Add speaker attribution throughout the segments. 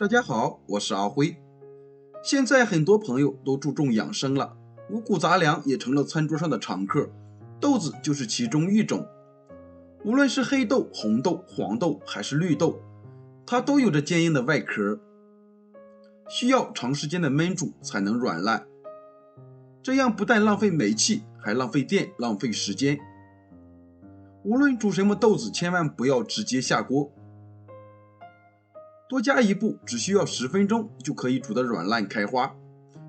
Speaker 1: 大家好，我是阿辉。现在很多朋友都注重养生了，五谷杂粮也成了餐桌上的常客，豆子就是其中一种。无论是黑豆、红豆、黄豆还是绿豆，它都有着坚硬的外壳，需要长时间的焖煮才能软烂。这样不但浪费煤气，还浪费电、浪费时间。无论煮什么豆子，千万不要直接下锅，多加一步，只需要10分钟就可以煮得软烂开花。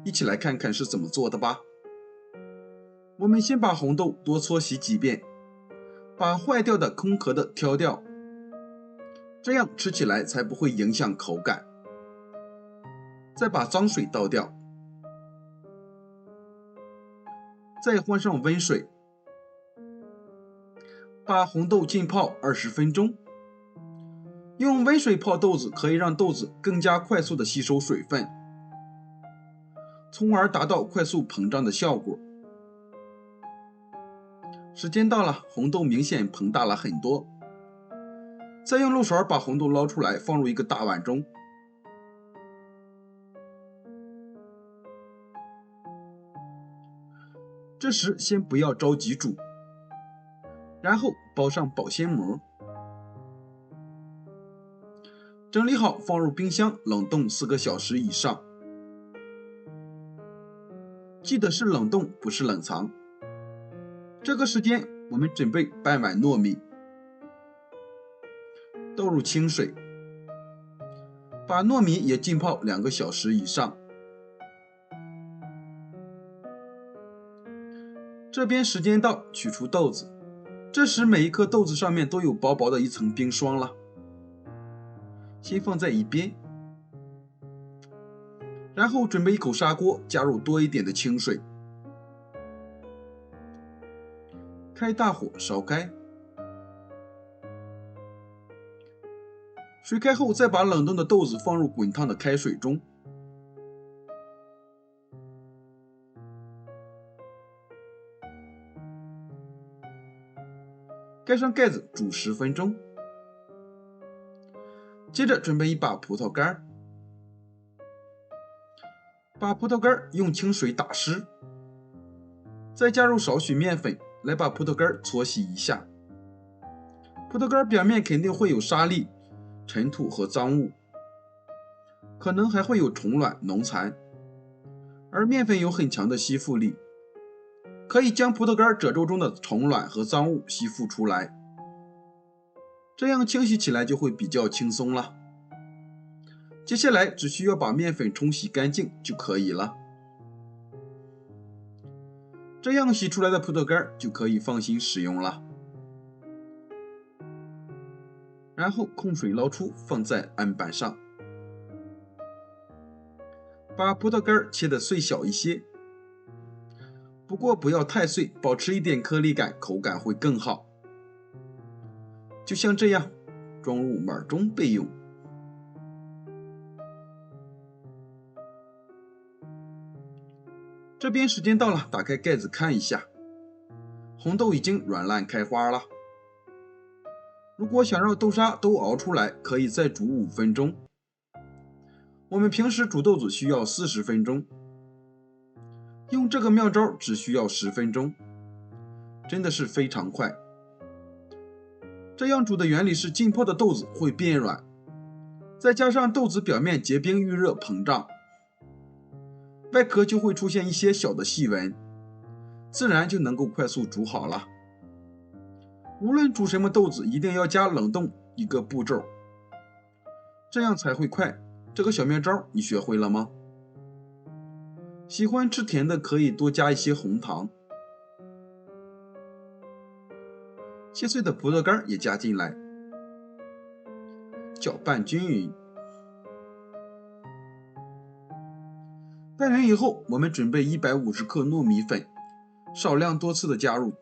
Speaker 1: 一起来看看是怎么做的吧。我们先把红豆多搓洗几遍，把坏掉的空壳的挑掉，这样吃起来才不会影响口感。再把脏水倒掉，再换上温水，把红豆浸泡20分钟。用温水泡豆子可以让豆子更加快速地吸收水分，从而达到快速膨胀的效果。时间到了，红豆明显膨大了很多。再用漏勺把红豆捞出来，放入一个大碗中。这时先不要着急煮，然后包上保鲜膜，整理好放入冰箱冷冻4个小时以上。记得是冷冻，不是冷藏。这个时间我们准备半碗糯米，倒入清水，把糯米也浸泡2个小时以上。这边时间到，取出豆子，这时每一颗豆子上面都有薄薄的一层冰霜了，先放在一边。然后准备一口砂锅，加入多一点的清水，开大火烧开。水开后，再把冷冻的豆子放入滚烫的开水中，盖上盖子煮10分钟。接着准备一把葡萄干，把葡萄干用清水打湿，再加入少许面粉，来把葡萄干搓洗一下。葡萄干表面肯定会有沙粒、尘土和脏物，可能还会有虫卵、脓残，而面粉有很强的吸附力，可以将葡萄干褶皱中的虫卵和脏物吸附出来，这样清洗起来就会比较轻松了。接下来只需要把面粉冲洗干净就可以了，这样洗出来的葡萄干就可以放心使用了。然后控水捞出，放在案板上，把葡萄干切得碎小一些，不过不要太碎，保持一点颗粒感，口感会更好。就像这样，装入碗中备用。这边时间到了，打开盖子看一下，红豆已经软烂开花了。如果想让豆沙都熬出来，可以再煮5分钟。我们平时煮豆子需要40分钟，用这个妙招只需要10分钟，真的是非常快。这样煮的原理是浸泡的豆子会变软，再加上豆子表面结冰遇热膨胀，外壳就会出现一些小的细纹，自然就能够快速煮好了。无论煮什么豆子，一定要加冷冻一个步骤，这样才会快。这个小妙招你学会了吗？喜欢吃甜的可以多加一些红糖。切碎的葡萄干也加进来，搅拌均匀。拌匀以后，我们准备150克糯米粉，少量多次的加入，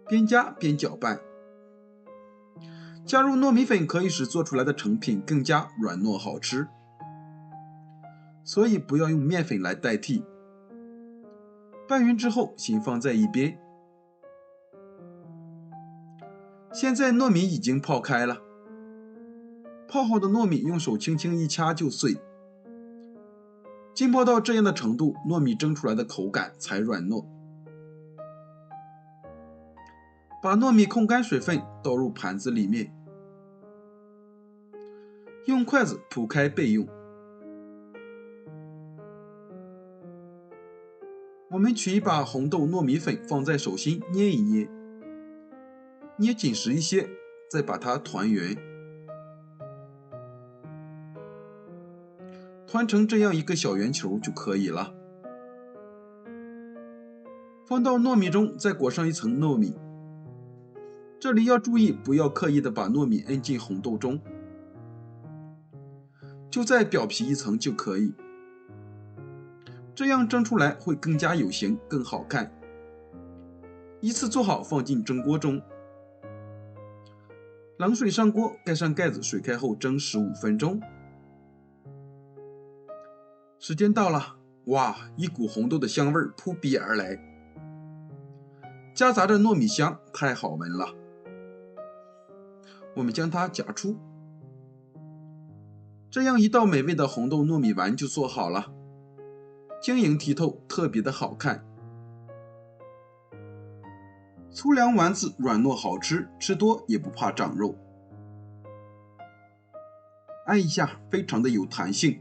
Speaker 1: 边加边搅拌。加入糯米粉可以使做出来的成品更加软糯好吃，所以不要用面粉来代替。拌匀之后，先放在一边。现在糯米已经泡开了，泡好的糯米用手轻轻一掐就碎。浸泡到这样的程度，糯米蒸出来的口感才软糯。把糯米控干水分，倒入盘子里面，用筷子铺开备用。我们取一把红豆糯米粉放在手心捏一捏，捏紧实一些，再把它团圆，团成这样一个小圆球就可以了。放到糯米中，再裹上一层糯米。这里要注意，不要刻意的把糯米摁进红豆中，就在表皮一层就可以。这样蒸出来会更加有型，更好看。依次做好，放进蒸锅中。冷水上锅，盖上盖子，水开后蒸15分钟。时间到了，哇，一股红豆的香味扑鼻而来，夹杂着糯米香，太好闻了。我们将它夹出，这样一道美味的红豆糯米丸就做好了，晶莹剔透，特别的好看。粗粮丸子软糯好吃，吃多也不怕长肉。按一下，非常的有弹性。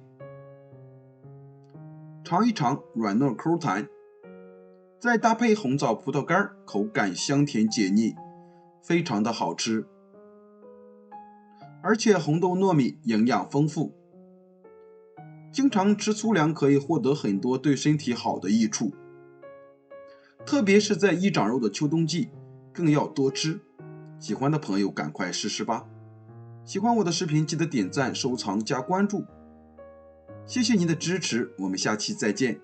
Speaker 1: 尝一尝，软糯口弹，再搭配红枣葡萄干，口感香甜解腻，非常的好吃。而且红豆糯米营养丰富，经常吃粗粮可以获得很多对身体好的益处，特别是在易长肉的秋冬季，更要多吃。喜欢的朋友赶快试试吧。喜欢我的视频记得点赞、收藏、加关注，谢谢您的支持，我们下期再见。